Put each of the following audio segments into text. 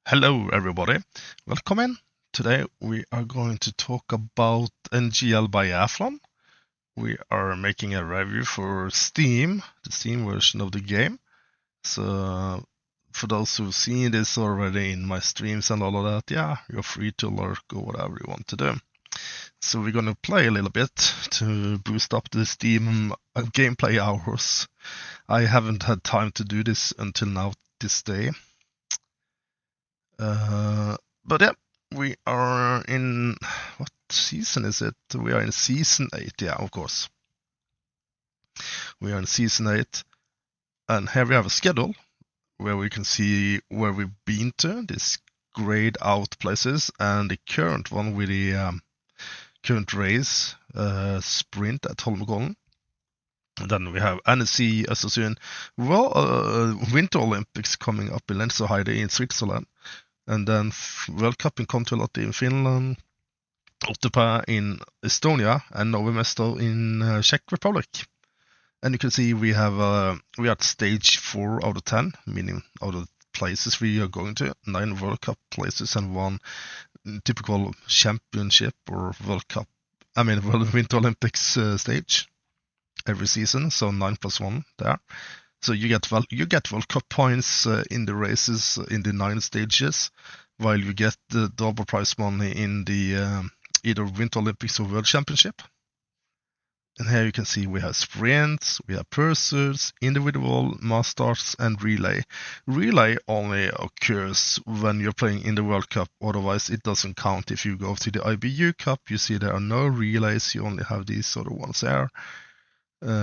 Hello, everybody. Welcome in. Today we are going to talk about NGL Biathlon. We are making a review for Steam, the Steam version of the game. So, for those who've seen this already in my streams and all of that, yeah, you're free to lurk or whatever you want to do. So, we're going to play a little bit to boost up the Steam gameplay hours. I haven't had time to do this until now, this day. But yeah, we are in what season is it? We are in season 8, yeah, of course. We are in season 8, and here we have a schedule where we can see where we've been to, these grayed out places, and the current one with the current race sprint at Holmenkollen. Then we have NSC Association, Winter Olympics coming up in Lenzerheide in Switzerland. And then World Cup in Kontiolahti in Finland, Otepää in Estonia, and Novi Mesto in Czech Republic. And you can see we are at stage 4 out of 10, meaning out of places we are going to, 9 World Cup places and 1 typical championship or World Winter Olympics stage every season, so 9 plus 1 there. So you get World Cup points in the races in the 9 stages, while you get the double prize money in the either Winter Olympics or World Championship. And here you can see we have sprints, we have pursuits, individual, masters, and relay. Relay only occurs when you're playing in the World Cup, otherwise it doesn't count. If you go to the IBU Cup, you see there are no relays, you only have these sort of ones there.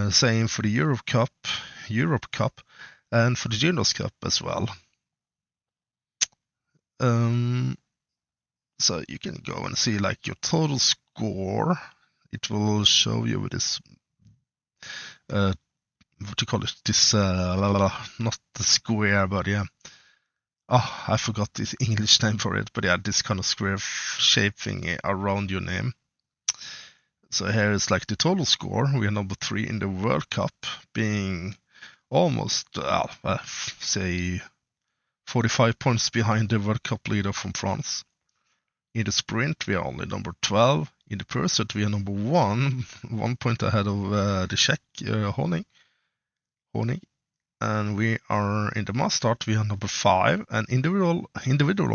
Same for the Europe Cup, and for the Juniors Cup as well. So you can go and see like your total score. It will show you with this, what do you call it? This, not the square, but yeah. Oh, I forgot the English name for it, but yeah, this kind of square shape thing around your name. So here is like the total score. We are number 3 in the World Cup, being almost, say, 45 points behind the World Cup leader from France. In the sprint, we are only number 12. In the pursuit, we are number 1 point ahead of the Czech Honing. And we are in the mass start, we are number 5. And individual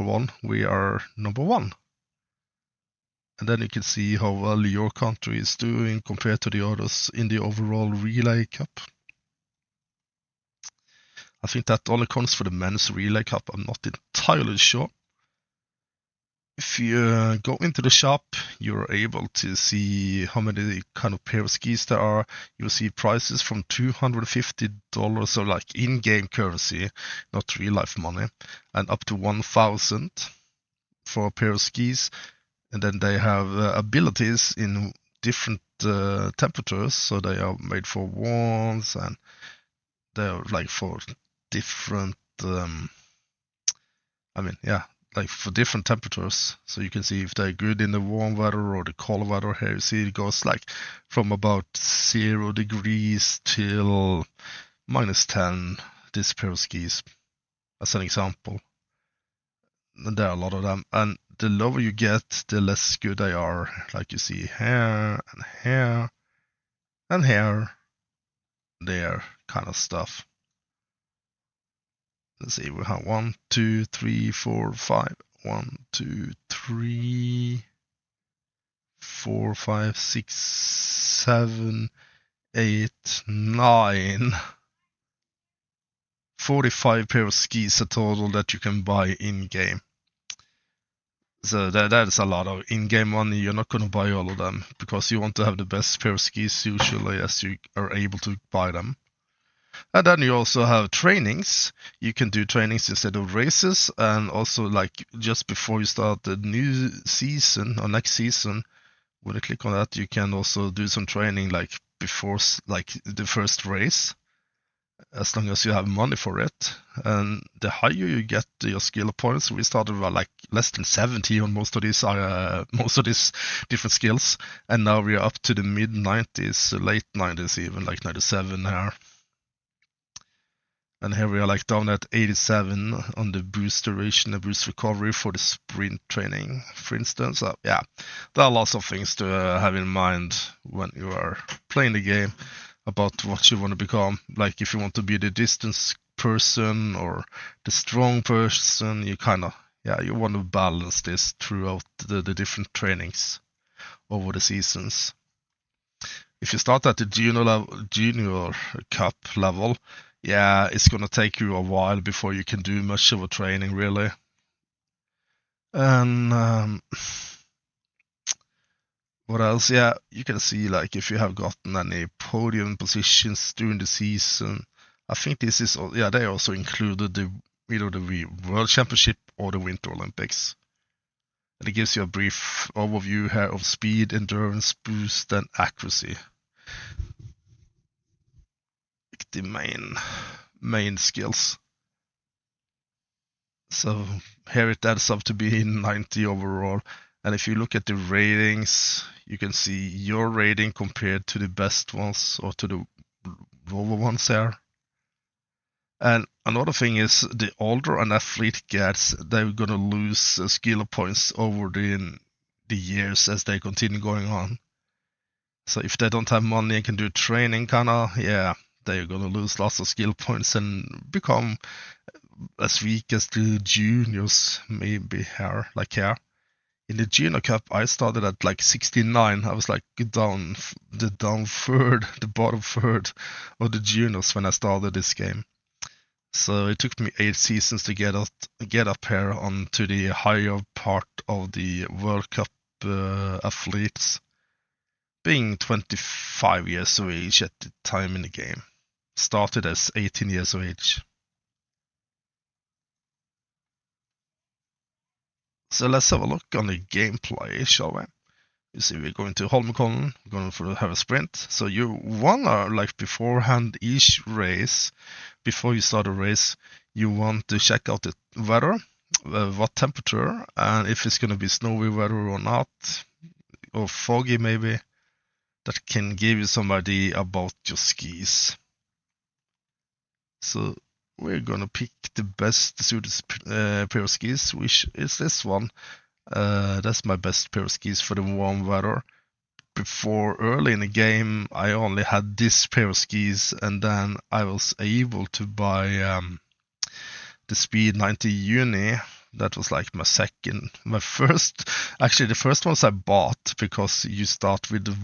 one, we are number 1. And then you can see how well your country is doing compared to the others in the overall Relay Cup. I think that only counts for the men's Relay Cup. I'm not entirely sure. If you go into the shop, you're able to see how many kind of pair of skis there are. You'll see prices from $250, so like in-game currency, not real-life money, and up to 1,000 for a pair of skis. And then they have abilities in different temperatures, so they are made for warms and they're like for different, like for different temperatures. So you can see if they're good in the warm weather or the cold weather. Here you see it goes like from about 0 degrees till -10, this pair of skis, as an example. And there are a lot of them. And the lower you get, the less good they are. Like you see here and here and here, there kind of stuff. Let's see, we have 1, 2, 3, 4, 5. 1, 2, 3, 4, 5, 6, 7, 8, 9. 45 pair of skis a total that you can buy in game. So that's a lot of in-game money. You're not going to buy all of them because you want to have the best pair of skis usually as you are able to buy them. And then you also have trainings. You can do trainings instead of races, and also like just before you start the new season or next season, when you click on that, you can also do some training like before like the first race, as long as you have money for it. And the higher you get your skill points, we started with like less than 70 on most of these different skills, and now we are up to the mid 90s, late 90s, even like 97 now. And here we are like down at 87 on the boost duration and boost recovery for the sprint training, for instance. So yeah, there are lots of things to have in mind when you are playing the game about what you want to become. Like if you want to be the distance person or the strong person, you kind of, yeah, you want to balance this throughout the different trainings over the seasons. If you start at the junior cup level, yeah, it's gonna take you a while before you can do much of a training, really. And what else? Yeah, you can see like if you have gotten any podium positions during the season. I think this is, yeah, they also included either the World Championship or the Winter Olympics. And it gives you a brief overview here of speed, endurance, boost, and accuracy. The main skills. So here it adds up to be 90 overall. And if you look at the ratings, you can see your rating compared to the best ones or to the lower ones there. And another thing is the older an athlete gets, they're gonna lose skill points over the years as they continue going on. So if they don't have money and can do training, yeah, they're gonna lose lots of skill points and become as weak as the juniors maybe here, like here. In the Junior Cup, I started at like 69. I was like the bottom third of the juniors when I started this game. So it took me 8 seasons to get up here onto the higher part of the World Cup athletes, being 25 years of age at the time in the game. Started as 18 years of age. So let's have a look on the gameplay, shall we? You see, we're going to Holmenkollen, we're going to have a sprint. So you wanna, like beforehand, each race, before you start a race, you want to check out the weather, what temperature, and if it's gonna be snowy weather or not, or foggy maybe. That can give you some idea about your skis. So we're gonna pick the best suited pair of skis, which is this one. That's my best pair of skis for the warm weather. Before, early in the game, I only had this pair of skis, and then I was able to buy the Speed 90 Uni. That was like the first ones I bought, because you start with the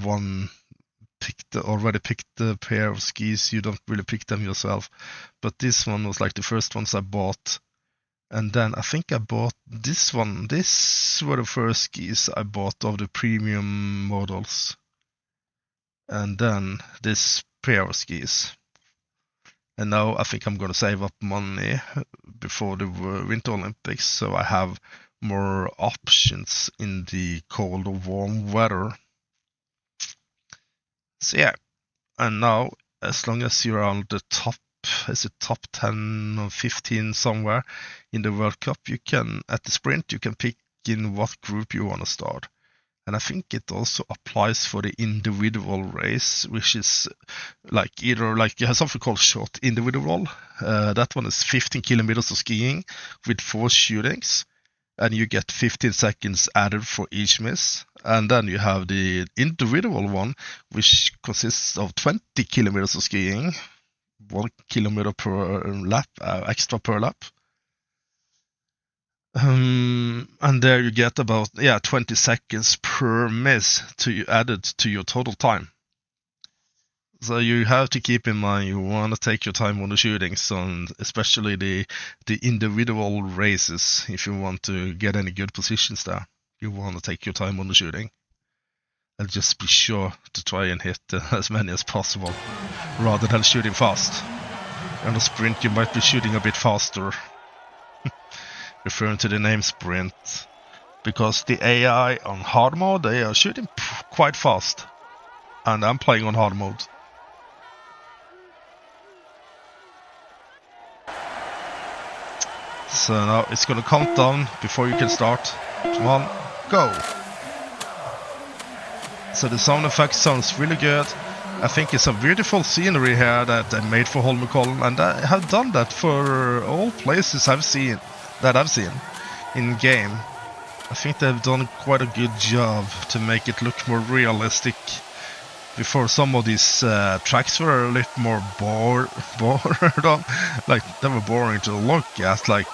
already picked the pair of skis. You don't really pick them yourself. But this one was like the first ones I bought. And then I think I bought this one. This were the first skis I bought of the premium models. And then this pair of skis. And now I think I'm going to save up money before the Winter Olympics, so I have more options in the cold or warm weather. So yeah, and now as long as you're on the top, is it top 10 or 15 somewhere in the World Cup, you can, at the sprint, you can pick in what group you want to start. And I think it also applies for the individual race, which is like either like you have something called short individual. That one is 15 kilometers of skiing with 4 shootings, and you get 15 seconds added for each miss. And then you have the individual one, which consists of 20 kilometers of skiing, 1 kilometer per lap, extra per lap. And there you get about 20 seconds per miss added to your total time. So you have to keep in mind you want to take your time on the shootings, and especially the individual races. If you want to get any good positions there, you want to take your time on the shooting, and just be sure to try and hit as many as possible, rather than shooting fast. On a sprint, you might be shooting a bit faster. Referring to the name sprint, because the AI on hard mode, they are shooting quite fast, and I'm playing on hard mode. So now it's gonna count down before you can start. 1, go! So the sound effect sounds really good. I think it's a beautiful scenery here that they made for Holmenkollen, and I have done that for all places I've seen in game. I think they've done quite a good job to make it look more realistic. Before, some of these tracks were a little more bored on, like they were boring to look at, like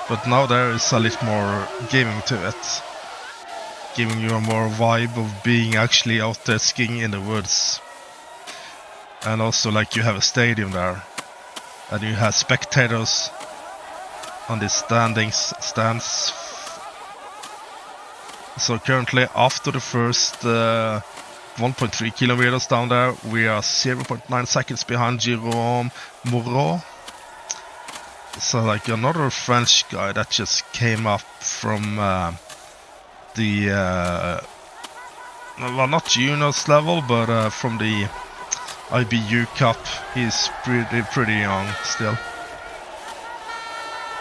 but now there is a little more giving to it, giving you a more vibe of being actually out there skiing in the woods. And also, like, you have a stadium there, and you have spectators on these stands. So currently, after the first 1.3 kilometers down there, we are 0.9 seconds behind Jérôme Moreau. So, like, another French guy that just came up from the well, not juniors level, but from the IBU Cup. He's pretty young still.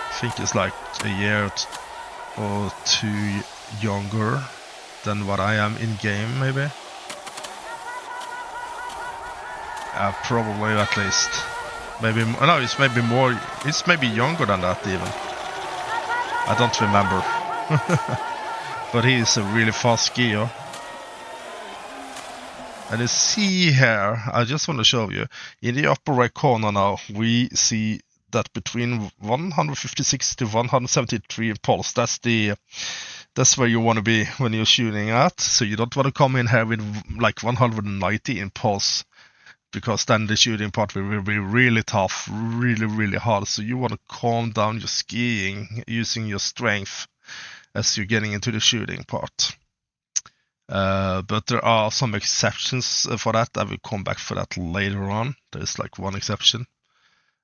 I think he's like a year or two younger than what I am in game, maybe. Probably, at least. Maybe no, it's maybe more. It's maybe younger than that even. I don't remember. But he is a really fast skier. And you see here, I just want to show you, in the upper right corner now, we see that between 156 to 173 pulse, that's where you want to be when you're shooting at. So you don't want to come in here with like 190 in pulse, because then the shooting part will be really tough, really hard. So you want to calm down your skiing using your strength as you're getting into the shooting part. But there are some exceptions for that. I will come back for that later on. There's like one exception.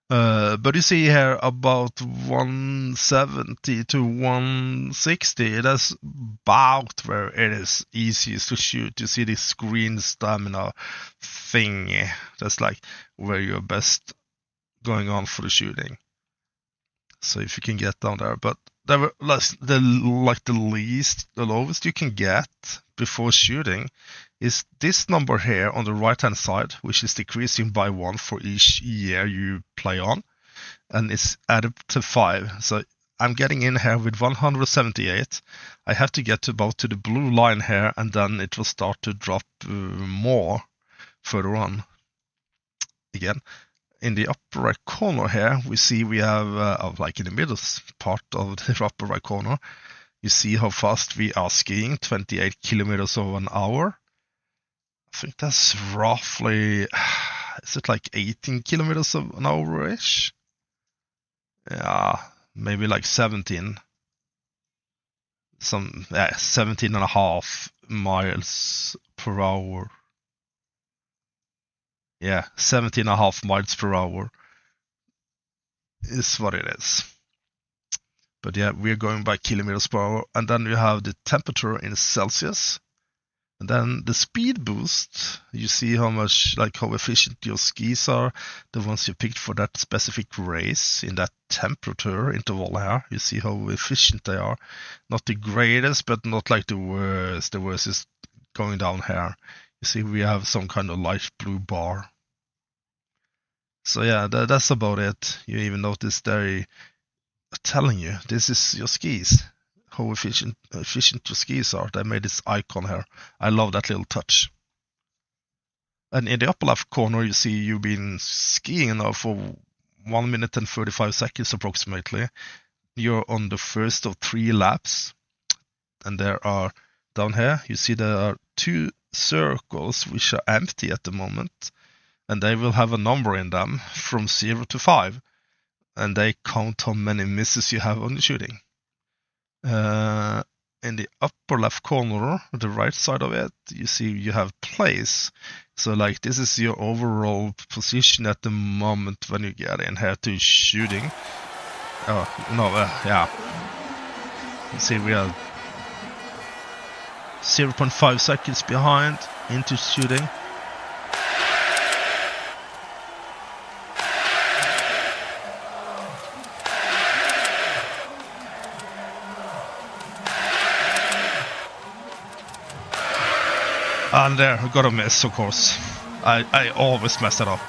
But you see here about 170 to 160. That's about where it is easiest to shoot. You see this green stamina thing. That's like where you're best going on for the shooting. So if you can get down there, but the lowest you can get before shooting is this number here on the right hand side, which is decreasing by 1 for each year you play on, and it's added to 5. So I'm getting in here with 178. I have to get about to the blue line here, and then it will start to drop more further on. Again, in the upper right corner here, we see we have, like in the middle part of the upper right corner, you see how fast we are skiing, 28 kilometers over an hour. I think that's roughly, is it like 18 kilometers an hour-ish? Yeah, maybe like 17. 17 and a half miles per hour. Yeah, 17 and a half miles per hour is what it is. But yeah, we're going by kilometers per hour. And then you have the temperature in Celsius. And then the speed boost, you see how much, like how efficient your skis are, the ones you picked for that specific race in that temperature interval here. You see how efficient they are. Not the greatest, but not like the worst. The worst is going down here. You see we have some kind of light blue bar. So yeah, that's about it. You even notice they're telling you this is your skis. How efficient your skis are. They made this icon here. I love that little touch. And in the upper left corner, you see you've been skiing now for 1 minute and 35 seconds approximately. You're on the first of 3 laps. And there are, down here, you see there are 2 circles which are empty at the moment. And they will have a number in them from 0 to 5. And they count how many misses you have on the shooting. In the upper left corner, the right side of it, you see you have place. So like this is your overall position at the moment when you get in here to shooting. Oh, no, yeah. You see we are 0.5 seconds behind into shooting. And there, we got a miss, of course. I always mess it up.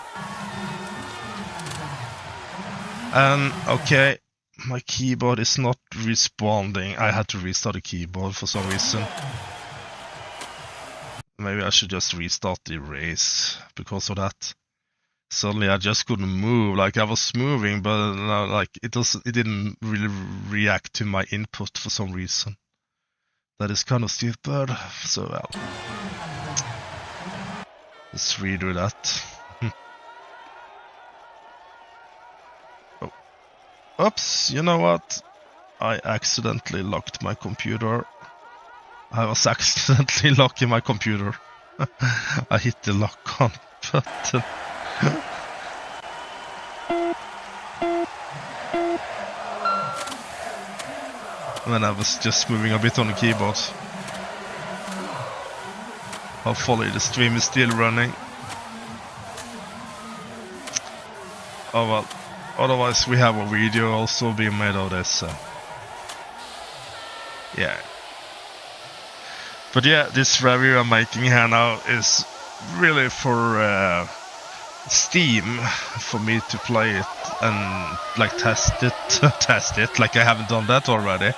And okay, my keyboard is not responding. I had to restart the keyboard for some reason. Maybe I should just restart the race because of that. Suddenly I just couldn't move. Like I was moving, but like it didn't really react to my input for some reason. That is kind of stupid. So well, let's redo that. Oh. Oops! You know what? I accidentally locked my computer. I was accidentally locking my computer. I hit the lock on button. When I was just moving a bit on the keyboard. Hopefully the stream is still running. Oh well, otherwise we have a video also being made of this, so yeah. But yeah, this review I'm making here now is really for Steam, for me to play it and like test it, like I haven't done that already.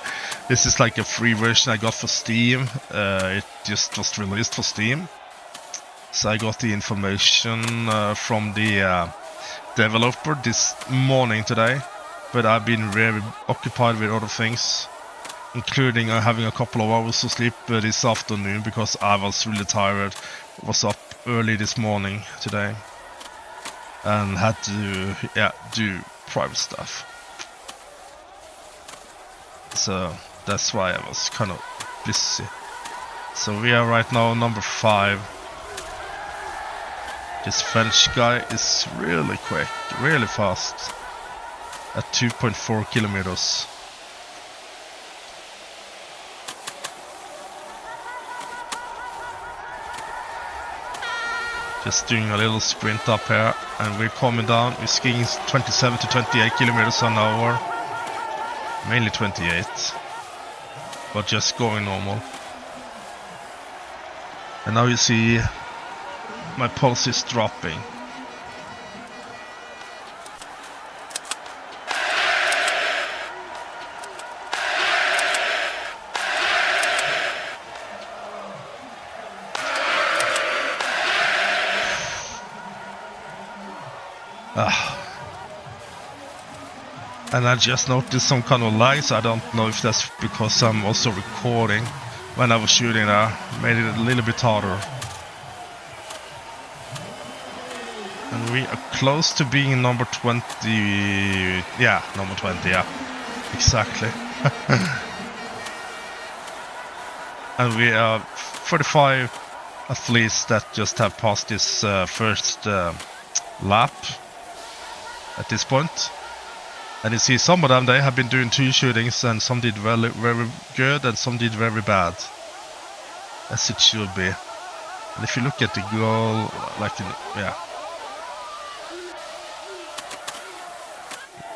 This is like a free version I got for Steam. It just was released for Steam. So I got the information from the developer this morning today, but I've been very occupied with other things, including having a couple of hours of sleep this afternoon because I was really tired. I was up early this morning today and had to do private stuff. So that's why I was kind of busy. So we are right now number 5. This French guy is really quick, really fast, at 2.4 kilometers. Just doing a little sprint up here, and we're coming down. We're skiing 27 to 28 kilometers an hour, mainly 28, but just going normal. And now you see my pulse is dropping. And I just noticed some kind of lights. I don't know if that's because I'm also recording when I was shooting there. Made it a little bit harder. And we are close to being number 20. Yeah, number 20, yeah. Exactly. And we are 45 athletes that just have passed this first lap at this point. And you see some of them, they have been doing 2 shootings, and some did very, very good and some did very bad. As it should be. And if you look at the goal, like, yeah.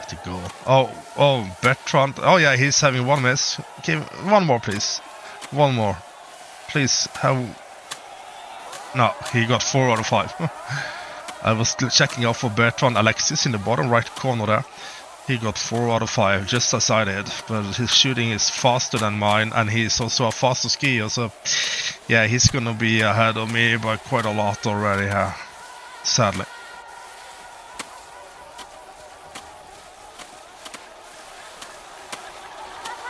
At the goal. Oh, Bertrand. Oh yeah, he's having 1 miss. Okay, 1 more please. 1 more. Please, have... No, he got 4 out of 5. I was checking out for Bertrand Alexis in the bottom right corner there. He got 4 out of 5, just as I did, but his shooting is faster than mine, and he's also a faster skier, so yeah, he's gonna be ahead of me by quite a lot already here, sadly.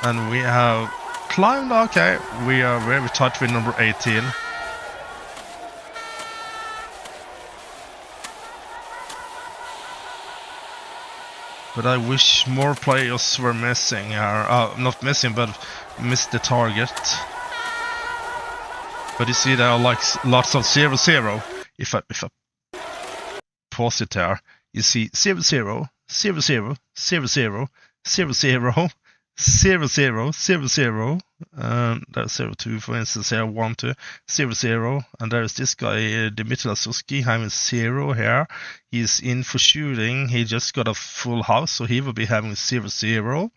And we have climbed, okay, we are very tight with number 18. But I wish more players were missing, not missing, but missed the target. But you see there are like lots of 0-0. If I pause it there, you see 0-0, 0-0, 0-0, 0-0, 0-0, 0-0, and there's 0-2 for instance here, 1-2, 0-0, and there's this guy, Dimitri Lasuski, having 0 here. He's in for shooting, he just got a full house, so he will be having 0-0,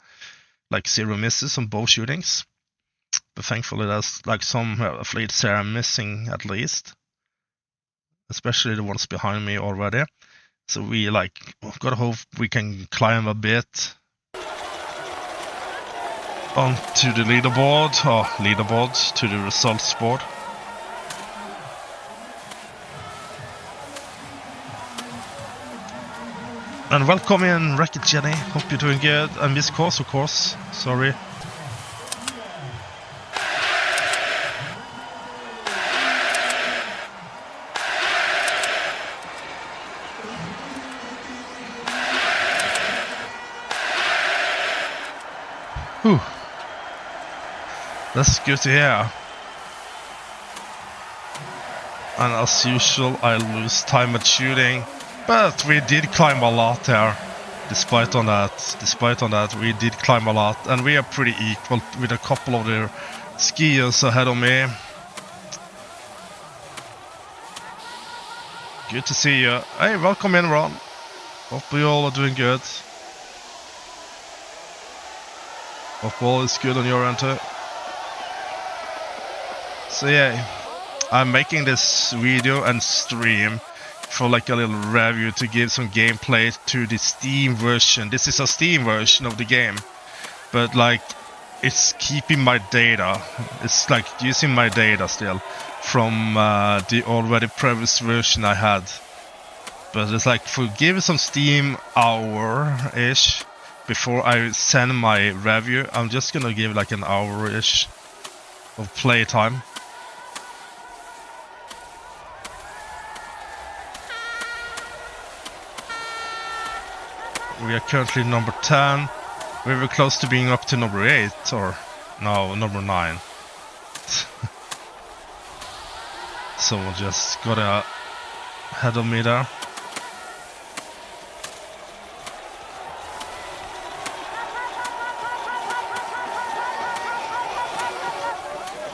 like 0 misses on both shootings. But thankfully there's like some athletes here missing at least. especially the ones behind me already. So we gotta hope we can climb a bit onto the leaderboard, to the results board. And welcome in, Racket Jenny. Hope you're doing good. And Miss Course, of course. Sorry. Whew. That's good to hear. And as usual, I lose time at shooting. But we did climb a lot there. Despite on that, we did climb a lot. And we are pretty equal with a couple of the skiers ahead of me. Good to see you. Hey, welcome in, Ron. Hope you all are doing good. Hope all is good on your end too. So yeah, I'm making this video and stream for like a little review to give some gameplay to the Steam version. This is a Steam version of the game, but like it's keeping my data. It's like using my data still from the already previous version I had. But it's like for give some Steam hour-ish before I send my review. I'm just gonna give like an hour-ish of playtime. We are currently number 10. We were close to being up to number 8, or no, number 9. Someone just got ahead of me there.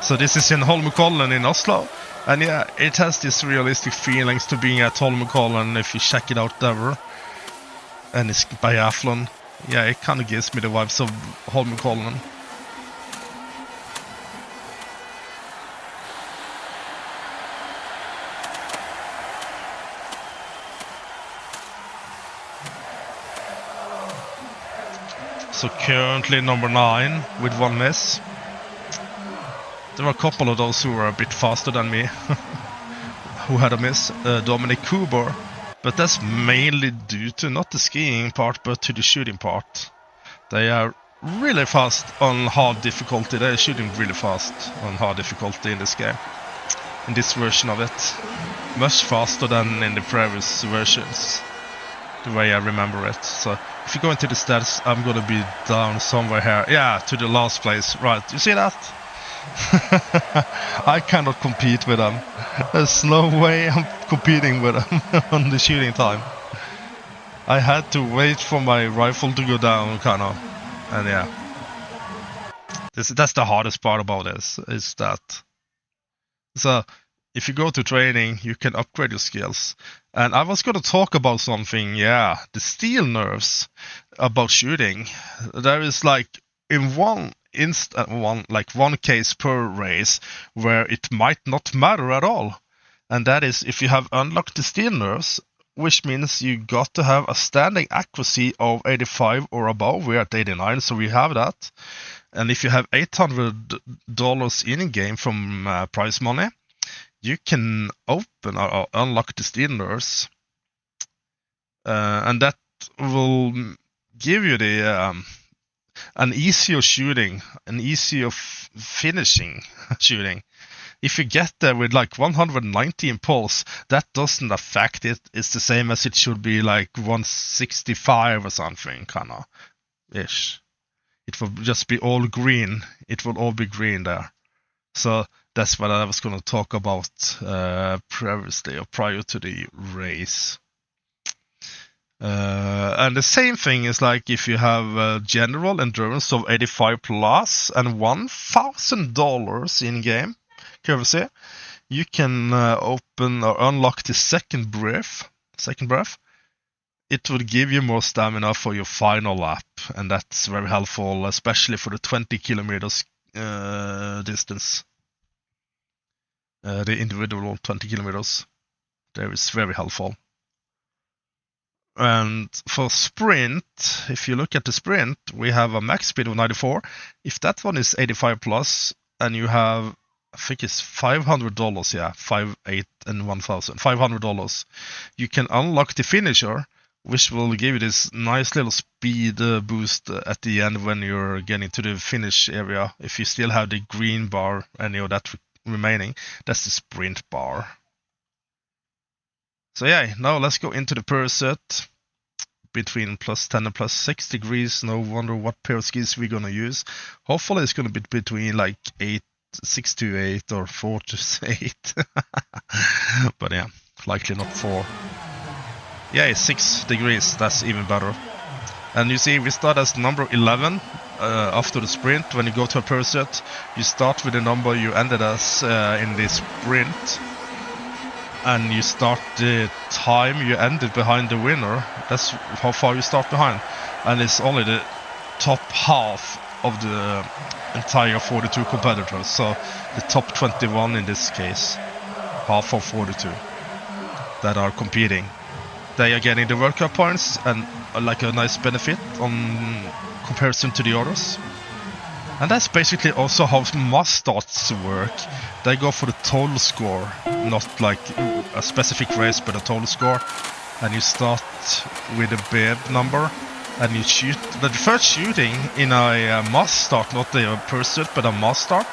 So this is in Holmenkollen in Oslo. And yeah, it has this realistic feelings to being at Holmenkollen if you check it out ever. And it's biathlon. Yeah, it kind of gives me the vibes of Holmenkollen. So currently number 9 with 1 miss. There were a couple of those who were a bit faster than me who had a miss. Dominic Kuber. But that's mainly due to not the skiing part, but to the shooting part. They are really fast on hard difficulty. They're shooting really fast on hard difficulty in this game. In this version of it. Much faster than in the previous versions. The way I remember it. So if you go into the stats, I'm gonna be down somewhere here. Yeah, to the last place. Right, you see that? I cannot compete with them. There's no way I'm competing with them on the shooting time. I had to wait for my rifle to go down, kind of. And yeah. That's the hardest part about this, is that. So, if you go to training, you can upgrade your skills. And I was going to talk about something, yeah, the steel nerves about shooting. There is like, in one case per race where it might not matter at all, and that is if you have unlocked the steel nerves, which means you got to have a standing accuracy of 85 or above. We're at 89, so we have that. And if you have $800 in game from prize money, you can open or unlock the steel nerves, and that will give you the an easier shooting, an easier finishing shooting. If you get there with like 190 impulse, that doesn't affect it. It's the same as it should be like 165 or something, kind of ish. It will just be all green. It will all be green there. So that's what I was going to talk about previously or prior to the race. And the same thing is like if you have general endurance of 85 plus and $1,000 in game currency, you can open or unlock the second breath. It will give you more stamina for your final lap, and that's very helpful, especially for the 20 kilometers distance. The individual 20 kilometers. there is very helpful. And for sprint, if you look at the sprint, we have a max speed of 94. If that one is 85 plus, and you have, I think it's $500, yeah, 5, 8, and 1,000, $500, you can unlock the finisher, which will give you this nice little speed boost at the end when you're getting to the finish area. If you still have the green bar, any of that remaining, that's the sprint bar. So yeah, now let's go into the per set between plus 10 and plus 6 degrees. No wonder what pair of skis we're gonna use. Hopefully it's gonna be between like 6 to 8 or 4 to 8. But yeah, likely not 4. Yeah, 6 degrees, that's even better. And you see we start as number 11 after the sprint. When you go to a per set, you start with the number you ended as in the sprint. And you start the time you ended behind the winner. That's how far you start behind. And it's only the top half of the entire 42 competitors. So the top 21 in this case, half of 42 that are competing. They are getting the World Cup points and like a nice benefit on comparison to the others. And that's basically also how mass starts work. They go for the total score, not like a specific race, but a total score. And you start with a bib number, and you shoot. The first shooting in a mass start, not a pursuit, but a mass start.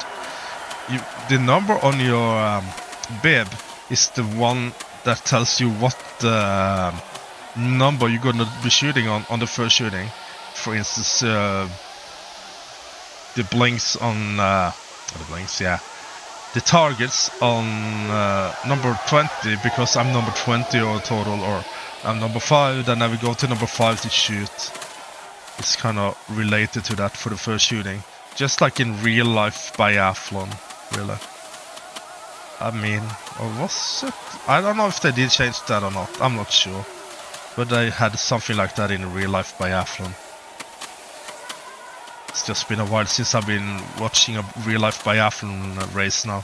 The number on your bib is the one that tells you what number you're gonna be shooting on the first shooting. For instance, the blinks on the targets on number 20, because I'm number 20 or total, or I'm number 5, then I will go to number 5 to shoot. It's kind of related to that for the first shooting, just like in real life biathlon, really. I mean, or was it? I don't know if they did change that or not, I'm not sure, but they had something like that in real life biathlon. It's just been a while since I've been watching a real-life biathlon race now,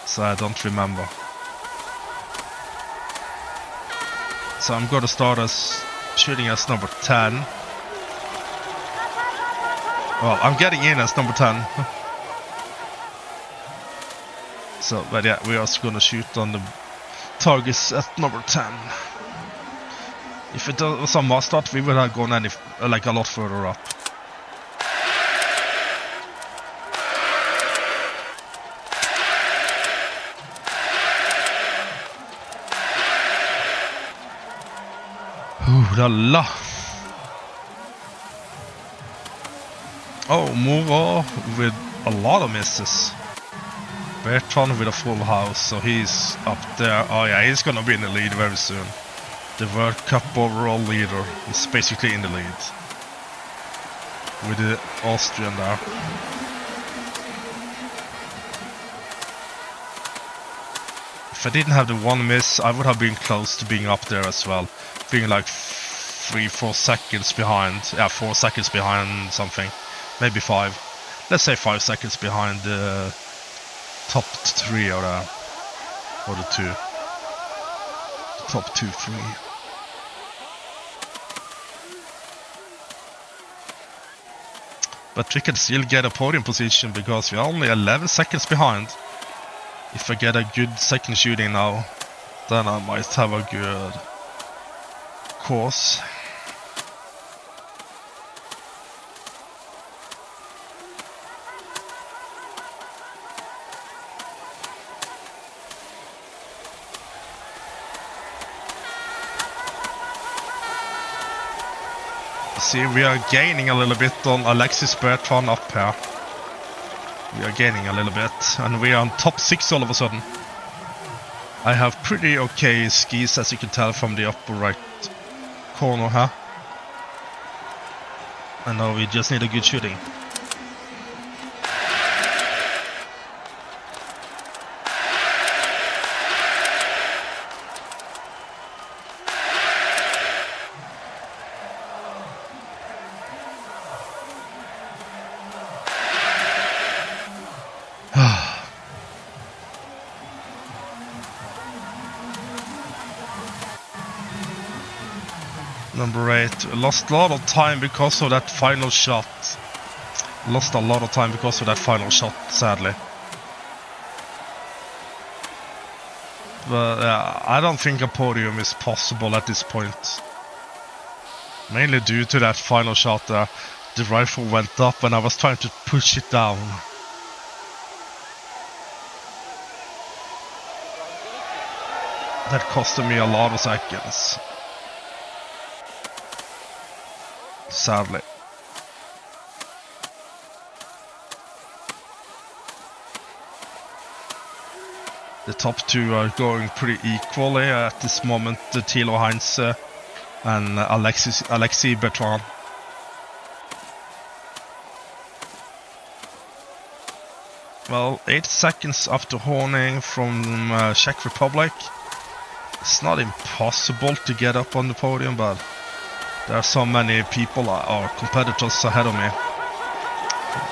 so I don't remember. So I'm gonna start as shooting as number 10. Well, I'm getting in as number 10. So, but yeah, we are also gonna shoot on the targets at number 10. If it was a mass start, we would have gone like a lot further up. Ooh la la. Oh, Mora with a lot of misses. Bertrand with a full house, so he's up there. Oh yeah, he's gonna be in the lead very soon. The World Cup overall leader is basically in the lead with the Austrian there. If I didn't have the one miss, I would have been close to being up there as well, being like 3-4 seconds behind. Yeah, 4 seconds behind something, maybe 5. Let's say 5 seconds behind the top 3 or the 2. The top 2, 3. But we can still get a podium position because we're only 11 seconds behind. If I get a good second shooting now, then I might have a good course. See, we are gaining a little bit on Alexis Bertrand up here. We are gaining a little bit, and we are on top 6 all of a sudden. I have pretty okay skis, as you can tell from the upper right corner here. And now we just need a good shooting. Number 8. Lost a lot of time because of that final shot. Lost a lot of time because of that final shot, sadly. But I don't think a podium is possible at this point. Mainly due to that final shot. The rifle went up and I was trying to push it down. That costed me a lot of seconds. Sadly. The top two are going pretty equally at this moment. Thilo Heinz and Alexis Bertrand. Well, 8 seconds after Horning from Czech Republic. It's not impossible to get up on the podium, but there are so many people or competitors ahead of me.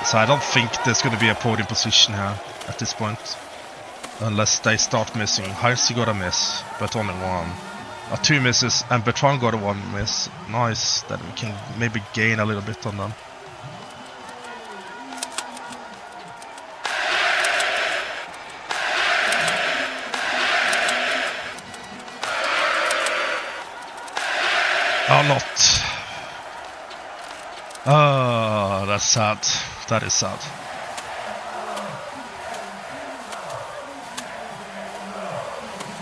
So I don't think there's going to be a podium position here at this point. Unless they start missing. Heinz got a miss, but only one. 2 misses and Bertrand got a 1 miss. Nice, that we can maybe gain a little bit on them. Or not. Oh, that's sad. That is sad.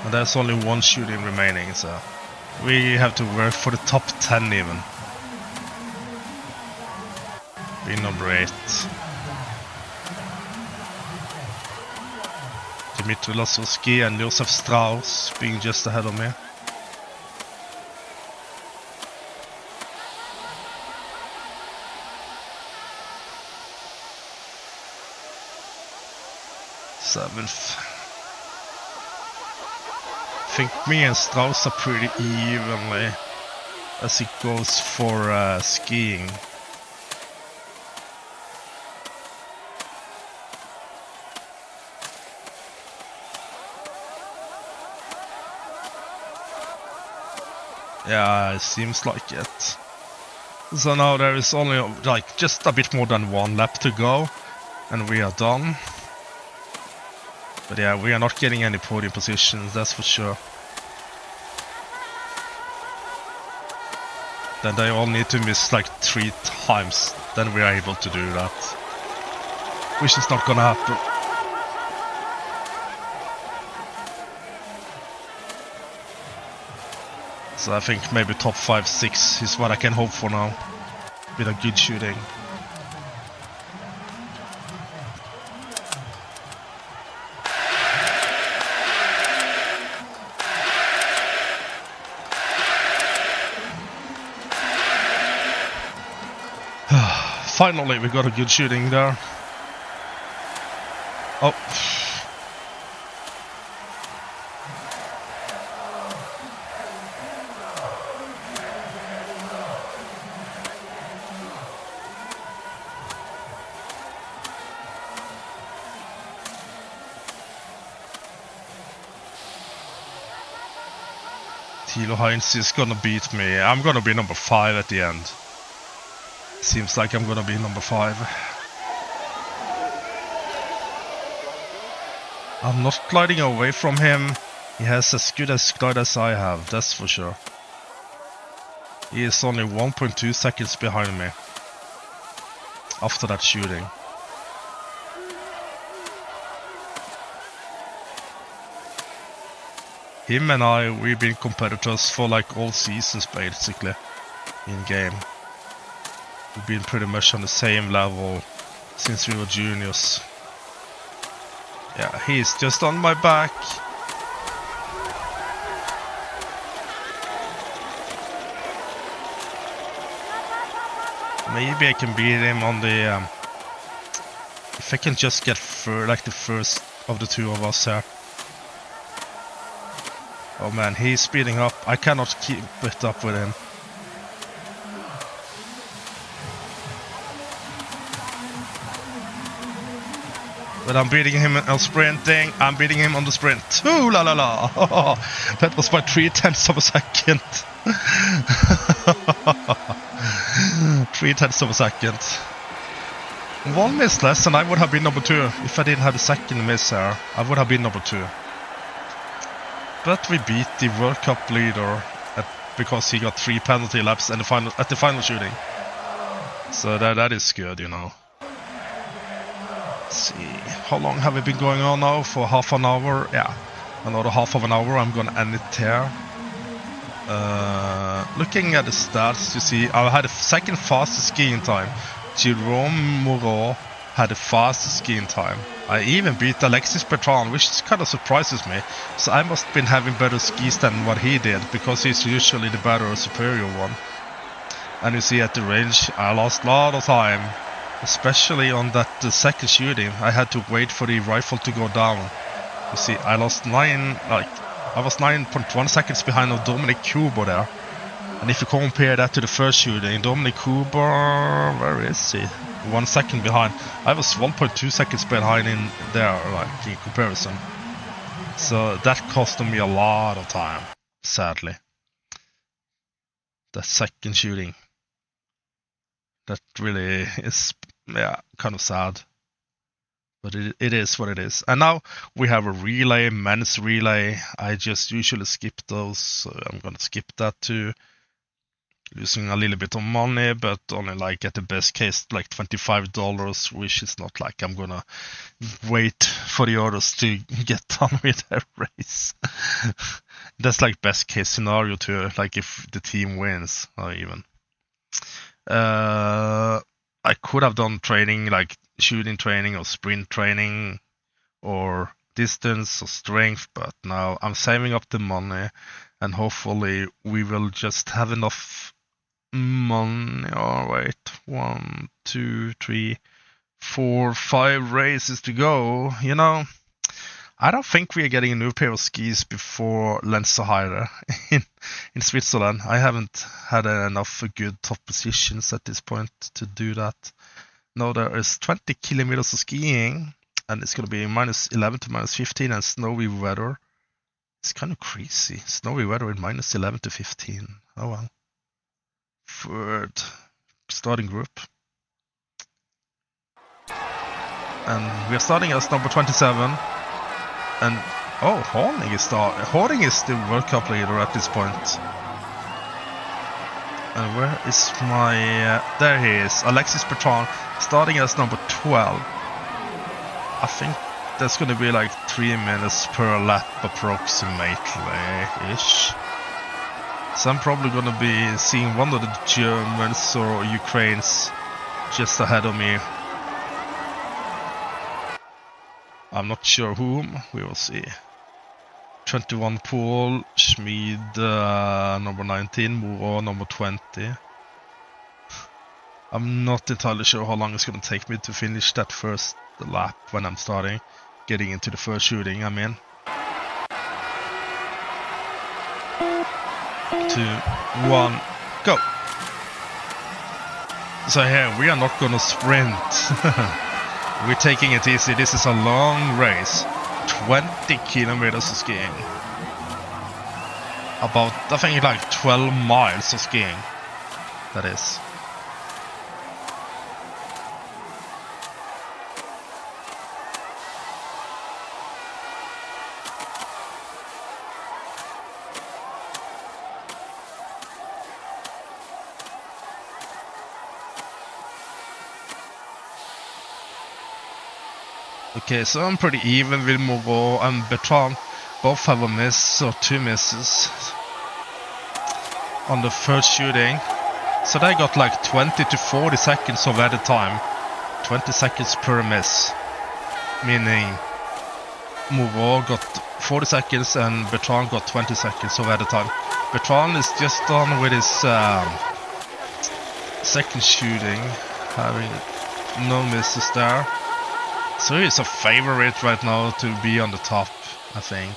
And there's only 1 shooting remaining, so we have to work for the top 10 even. Being number 8. Dmitry Lasowski and Josef Strauss being just ahead of me. Seventh. I think me and Strauss are pretty evenly as it goes for skiing. Yeah, it seems like it. So now there is only like just a bit more than 1 lap to go and we are done. But yeah, we are not getting any podium positions, that's for sure. Then they all need to miss like 3 times, then we are able to do that. Which is not gonna happen. So I think maybe top 5, 6 is what I can hope for now. With a good shooting. Finally, we got a good shooting there. Oh. Thilo Heinz is gonna beat me. I'm gonna be number 5 at the end. Seems like I'm gonna be number 5. I'm not gliding away from him. He has as good a glide as I have, that's for sure. He is only 1.2 seconds behind me. After that shooting. Him and I, we've been competitors for like all seasons basically. In game. We've been pretty much on the same level since we were juniors. Yeah, he's just on my back. Maybe I can beat him on the... if I can just get like the first of the 2 of us here. Oh man, he's speeding up. I cannot keep it up with him. But I'm beating him on sprinting. I'm beating him on the sprint. Ooh la la la! That was by 3/10 of a second. 3/10 of a second. One miss less and I would have been number 2. If I didn't have the second miss here, I would have been number 2. But we beat the World Cup leader because he got 3 penalty laps at the final shooting. So that is good, you know. Let's see, how long have we been going on now? For half an hour? Yeah, another half of an hour. I'm gonna end it here. Looking at the stats, you see I had the second fastest skiing time. Jerome Moreau had the fastest skiing time. I even beat Alexis Bertrand, which kind of surprises me. So I must have been having better skis than what he did, because he's usually the better or superior one. And you see at the range, I lost a lot of time. Especially on that second shooting, I had to wait for the rifle to go down. You see, I lost I was 9.1 seconds behind of Dominic Kuber there. And if you compare that to the first shooting, Dominic Kuber, where is he? 1 second behind. I was 1.2 seconds behind in there, like in comparison. So that cost me a lot of time, sadly. The second shooting. That really is, yeah, kind of sad. But it is what it is. And now we have a relay, men's relay. I just usually skip those, so I'm gonna skip that too. Losing a little bit of money, but only like at the best case like $25, which is not like I'm gonna wait for the others to get done with their race. That's like best case scenario too, like if the team wins or even. I could have done training like shooting training or sprint training or distance or strength, but now I'm saving up the money and hopefully we will just have enough money. Oh wait, 1, 2, 3, 4, 5 races to go. You know, I don't think we are getting a new pair of skis before Lenzerheide in Switzerland. I haven't had enough good top positions at this point to do that. No, there is 20 kilometers of skiing and it's going to be -11 to -15 and snowy weather. It's kind of crazy. Snowy weather in -11 to 15. Oh well. Third starting group. And we are starting as number 27. And oh, Horning is the World Cup leader at this point. And where is my... there he is, Alexis Bertrand, starting as number 12. I think that's going to be like 3 minutes per lap approximately-ish. So I'm probably going to be seeing one of the Germans or Ukrainians just ahead of me. I'm not sure whom, we will see. 21 Paul, Schmid number 19, Moreau number 20. I'm not entirely sure how long it's going to take me to finish that first lap when I'm getting into the first shooting, I mean. 2, 1, go! So here, we are not going to sprint. We're taking it easy. This is a long race. 20 kilometers of skiing. About, I think like 12 miles of skiing. That is. Okay, so I'm pretty even with Moreau and Bertrand. Both have a miss or 2 misses on the first shooting. So they got like 20 to 40 seconds of added time. 20 seconds per miss. Meaning Moreau got 40 seconds and Bertrand got 20 seconds of added time. Bertrand is just done with his second shooting, having no misses there. So he's a favorite right now to be on the top, I think.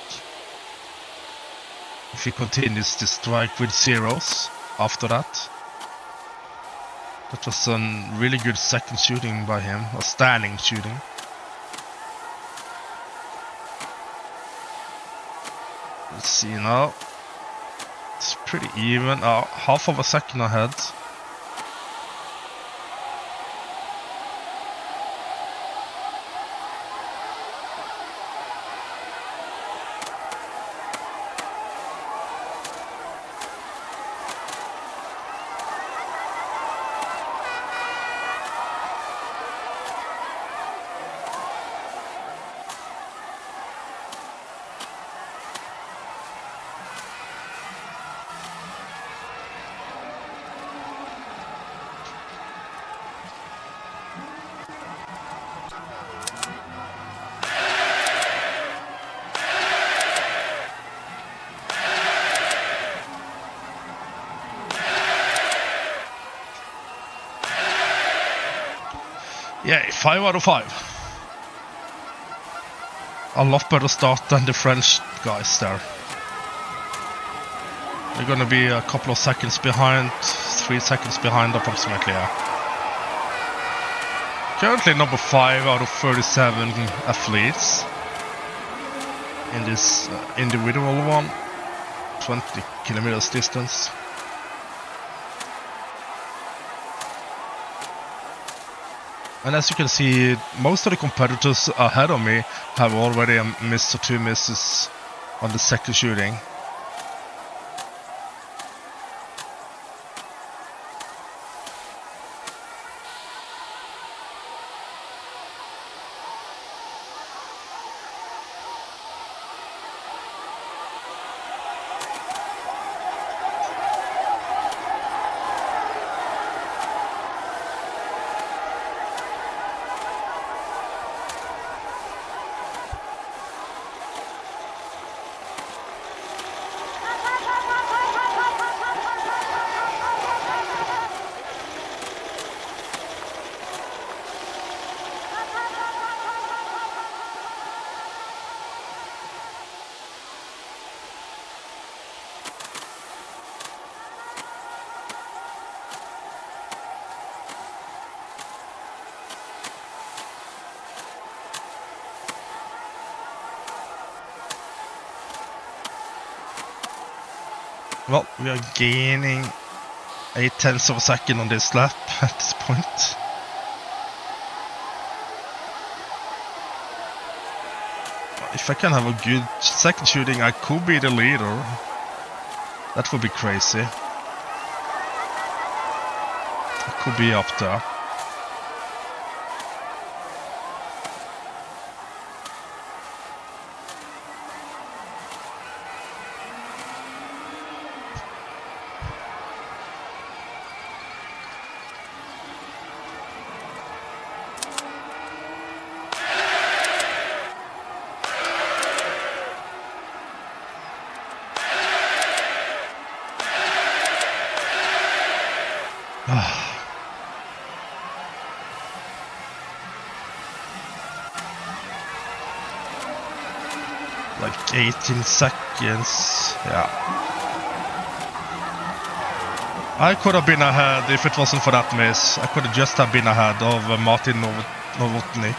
If he continues to strike with zeros after that. That was a really good second shooting by him, a standing shooting. Let's see now. It's pretty even. Half of a second ahead. Yeah, 5 out of 5. A lot better start than the French guys there. They're gonna be a couple of seconds behind, 3 seconds behind approximately. Yeah. Currently number 5 out of 37 athletes in this individual one, 20 kilometers distance. And as you can see, most of the competitors ahead of me have already a miss or 2 misses on the second shooting. Well, we are gaining 0.8 of a second on this lap at this point. If I can have a good second shooting, I could be the leader. That would be crazy. I could be up there. Like 18 seconds, yeah. I could have been ahead if it wasn't for that miss. I could have just have been ahead of Martin Novotny.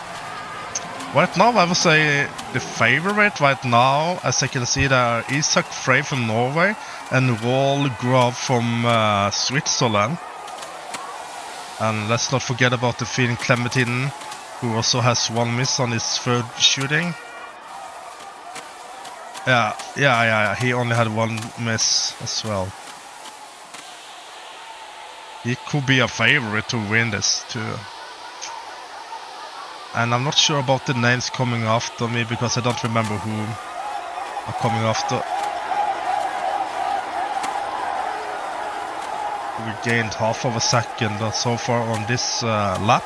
Right now, I would say the favorite right now, as I can see there, Isak Frey from Norway and Roald Grove from Switzerland. And let's not forget about the Finn Clementine, who also has 1 miss on his 3rd shooting. Yeah, he only had 1 miss as well. He could be a favorite to win this too. And I'm not sure about the names coming after me because I don't remember who are coming after. We gained half of a second so far on this lap.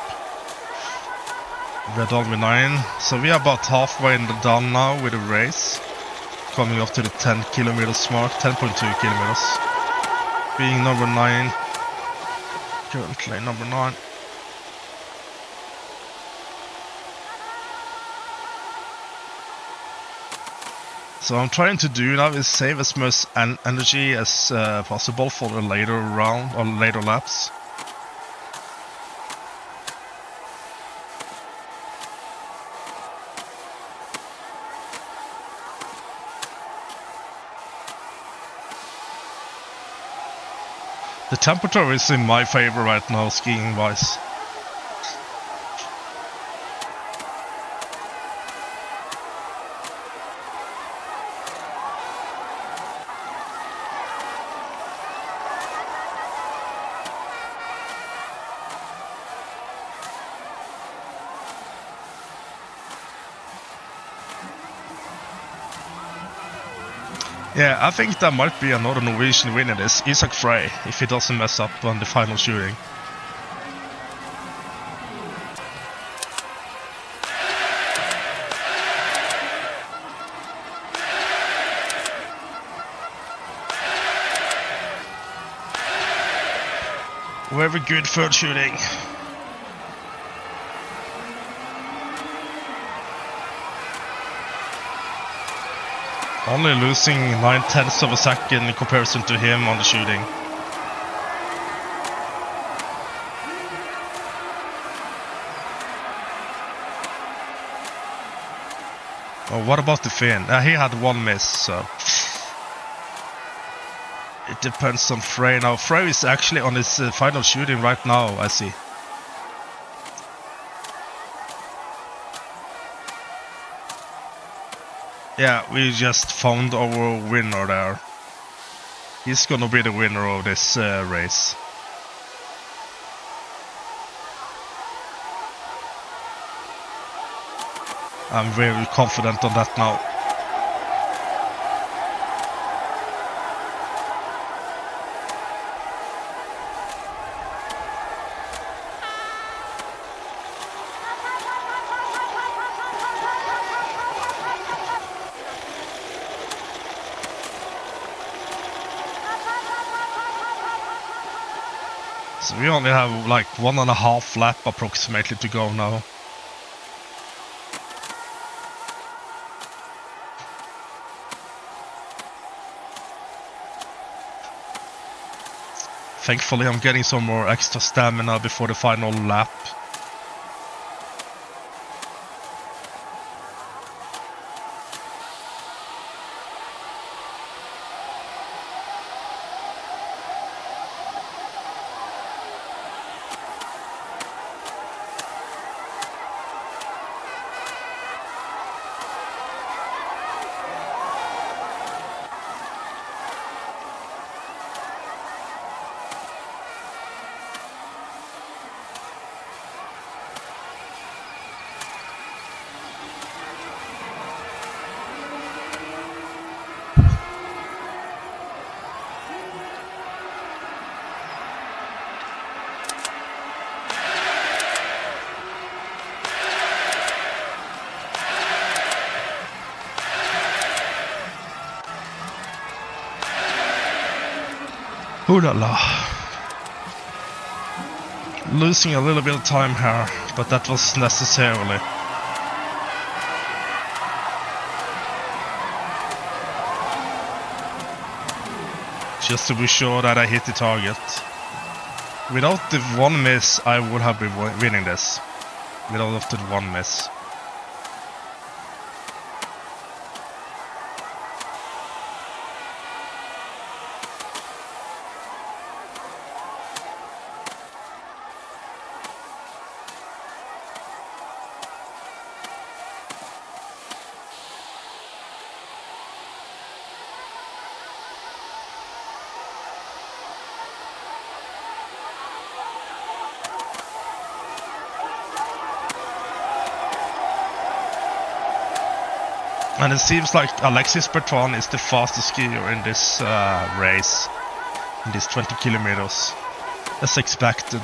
We're done with 9. So we are about halfway done now with the race. Coming up to the 10 kilometers mark, 10.2 kilometers. Being number 9. Currently number 9. So I'm trying to do now is save as much energy as possible for the later round or later laps. The temperature is in my favor right now, skiing wise. Yeah, I think there might be another Norwegian winning this, Isak Frey, if he doesn't mess up on the final shooting. Very good third shooting. Only losing 9/10 of a second in comparison to him on the shooting. Oh, what about the Finn? He had one miss, so it depends on Frey. Now Frey is actually on his final shooting right now, I see. Yeah, we just found our winner there. He's gonna be the winner of this race. I'm very confident on that now. So we only have like 1.5 lap approximately to go now. Thankfully I'm getting some more extra stamina before the final lap. Ooh la la. Losing a little bit of time here, but that was necessarily. Just to be sure that I hit the target. Without the one miss, I would have been winning this. Without the one miss. And it seems like Alexis Bertrand is the fastest skier in this race, in these 20 kilometers, as expected.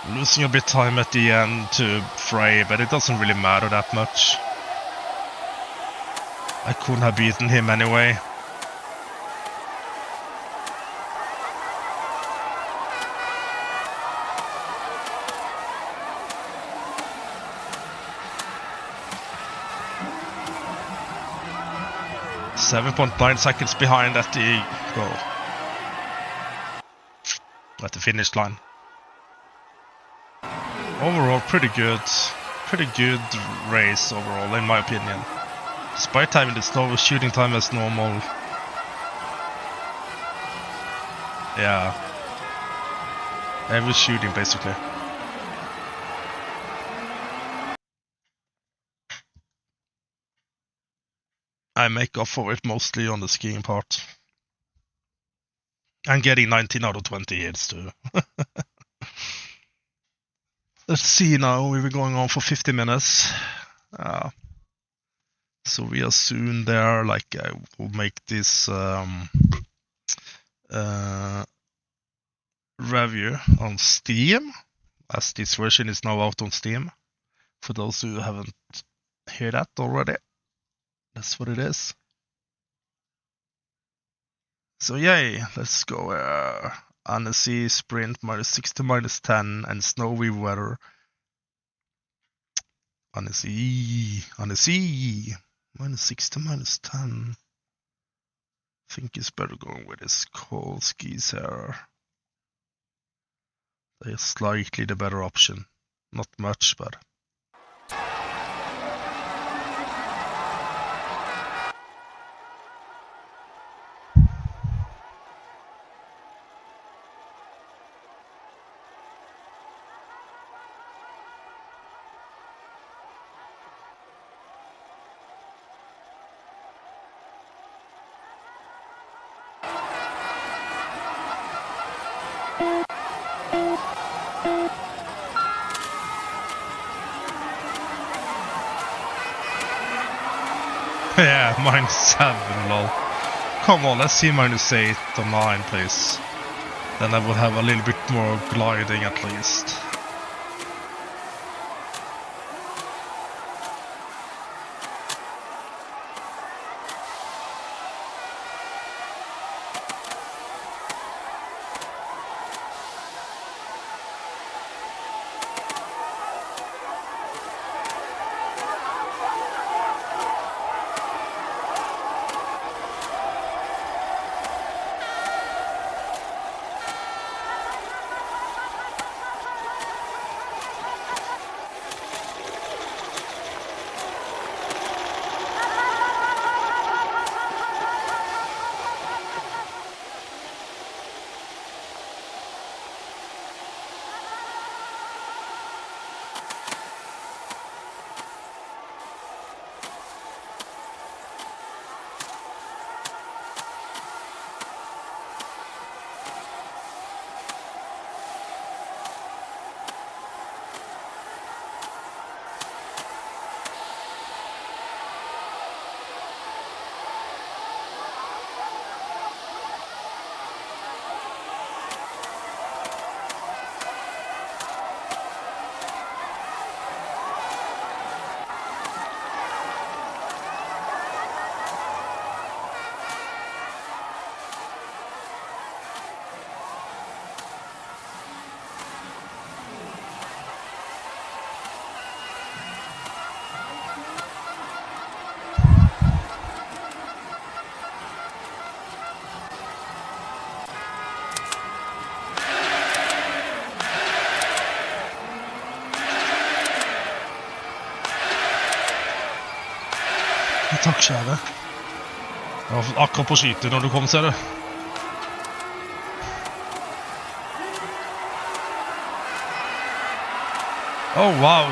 Losing a bit time at the end to Frey, but it doesn't really matter that much. I couldn't have beaten him anyway. .9 seconds behind at the goal. At the finish line. Overall, pretty good race overall, in my opinion. Despite having the slowest shooting time as normal. Yeah. Every shooting, basically. I make up for it mostly on the skiing part. And getting 19 out of 20 hits too. Let's see now, we've been going on for 50 minutes. So we are soon there, like I will make this review on Steam, as this version is now out on Steam. For those who haven't heard that already, that's what it is. So yay, let's go. Annecy sprint -6 to -10 and snowy weather. Annecy -6 to -10. I think it's better going with his cold skis here. They're slightly the better option. Not much, but. Yeah, -7, lol. Come on, let's see -8 or 9, please. Then I would have a little bit more gliding at least. Takk, kjære. Jeg var akkurat på skytet når du kom, ser du. Oh, wow.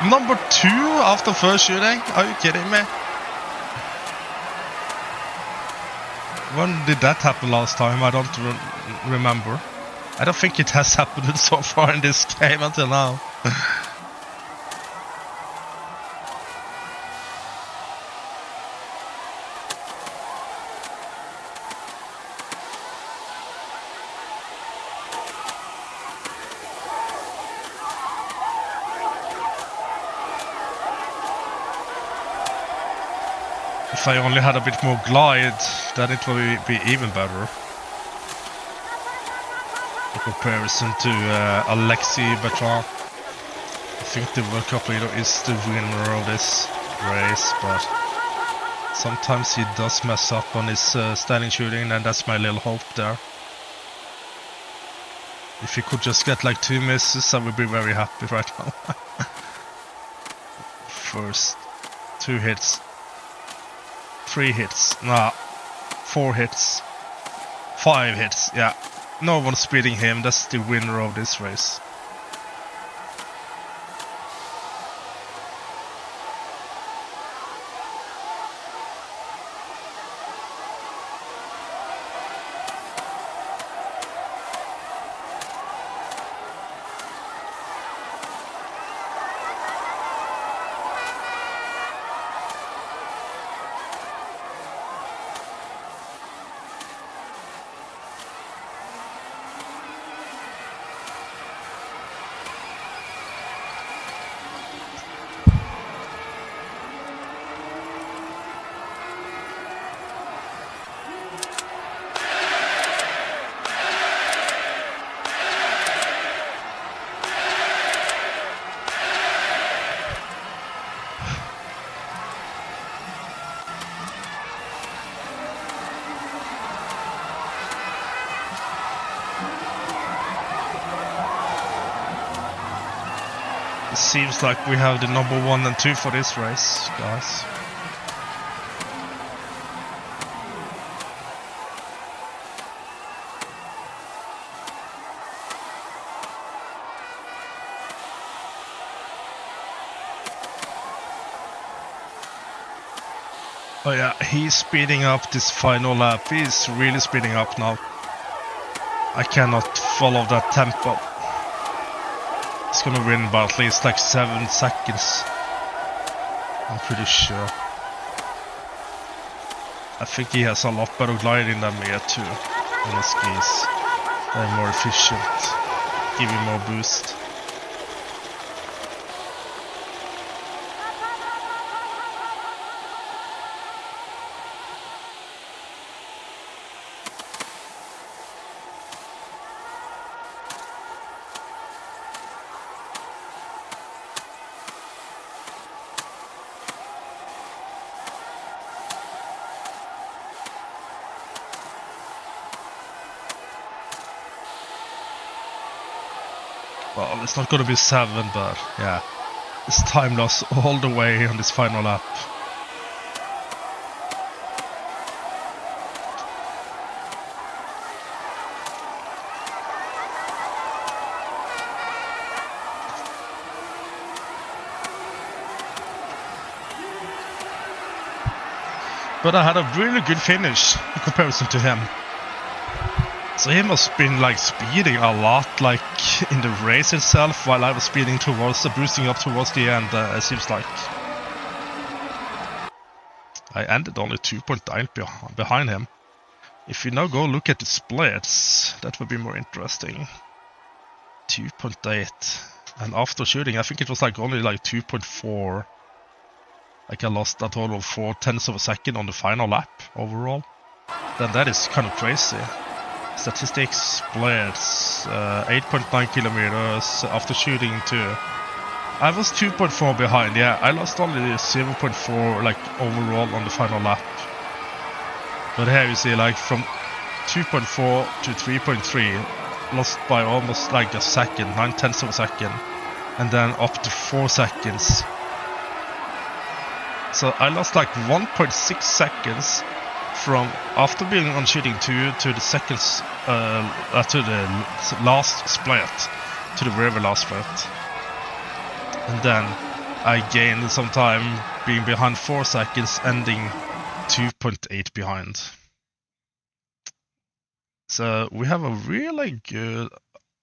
Number 2 after first shooting? Are you kidding me? When did that happen last time? I don't remember. I don't think it has happened so far in this game until now. If I only had a bit more glide, then it would be even better. In comparison to NGL Biathlon. I think the World Cup leader is the winner of this race, but sometimes he does mess up on his standing shooting, and that's my little hope there. If he could just get like 2 misses, I would be very happy right now. First 2 hits, 3 hits, nah, 4 hits, 5 hits, yeah. No one's beating him, that's the winner of this race. It seems like we have the number 1 and 2 for this race, guys. Oh yeah, he's speeding up this final lap. He's really speeding up now. I cannot follow that tempo. He's gonna win by at least like 7 seconds. I'm pretty sure. I think he has a lot better gliding than me too on his skis. They're more efficient, give him more boost. Well, it's not gonna be 7, but yeah. It's time loss all the way on this final lap. But I had a really good finish in comparison to him. So he must have been like speeding a lot, like in the race itself, while I was speeding towards, boosting up towards the end. It seems like I ended only 2.9 behind him. If you now go look at the splits, that would be more interesting. 2.8, and after shooting, I think it was like only like 2.4. Like I lost a total of 0.4 of a second on the final lap overall. Then that is kind of crazy. Statistics splits 8.9 kilometers after shooting too. I was 2.4 behind, yeah. I lost only 0.4 like overall on the final lap. But here you see like from 2.4 to 3.3, lost by almost like a second, 0.9 of a second, and then up to 4 seconds. So I lost like 1.6 seconds from after being on shooting 2 to the second, to the last split, to the very last split. And then I gained some time being behind 4 seconds, ending 2.8 behind. So we have a really good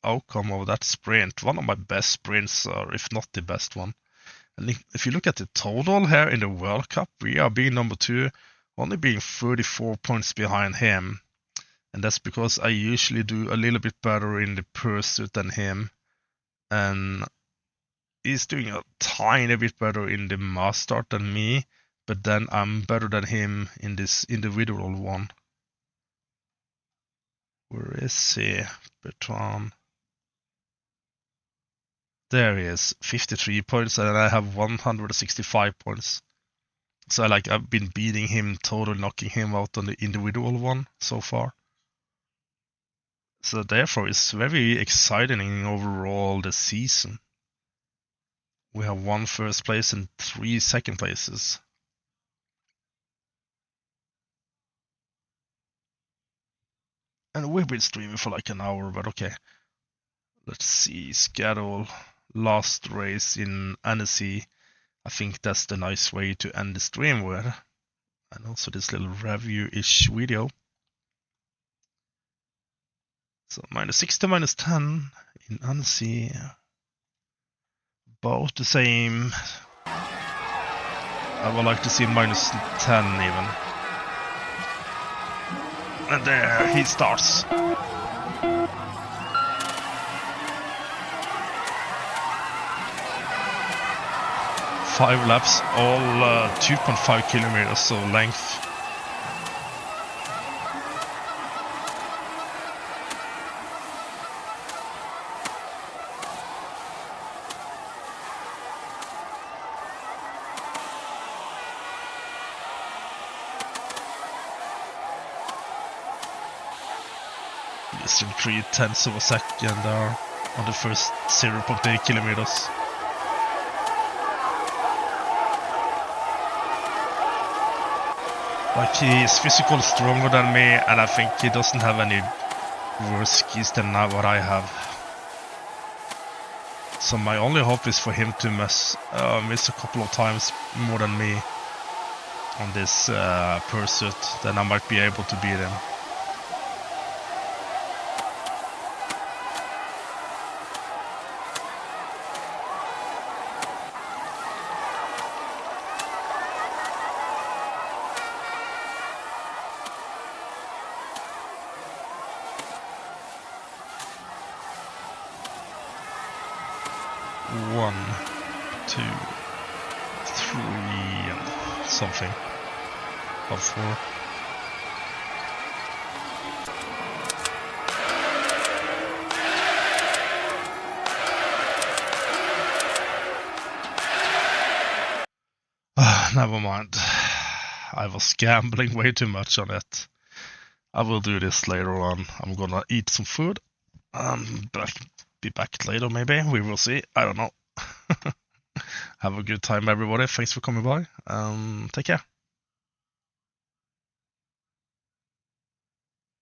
outcome of that sprint. One of my best sprints, or if not the best one. And if you look at the total here in the World Cup, we are being number 2, only being 34 points behind him. And that's because I usually do a little bit better in the pursuit than him. And he's doing a tiny bit better in the mass start than me. but then I'm better than him in this individual one. Where is he? Bertrand. There he is, 53 points, and I have 165 points. So I've been beating him, totally knocking him out on the individual one so far. So therefore, it's very exciting overall the season. We have 1 first place and 3 second places. And we've been streaming for like an hour, but okay. Let's see, schedule, last race in Annecy. I think that's the nice way to end the stream with. And also this little review-ish video. So -6 to -10 in Annecy. Both the same. I would like to see -10 even. And there he starts. 5 laps, all 2.5 kilometers, so length. Just 3/10 of a second there on the first 0.8 kilometers. Like, he is physically stronger than me, and I think he doesn't have any worse skis than what I have. So my only hope is for him to miss a couple of times more than me on this pursuit, then I might be able to beat him. One, 2, 3, and something. Or 4. Never mind. I was gambling way too much on it. I will do this later on. I'm gonna eat some food. But be back later maybe. We will see. I don't know. Have a good time everybody. Thanks for coming by. Take care.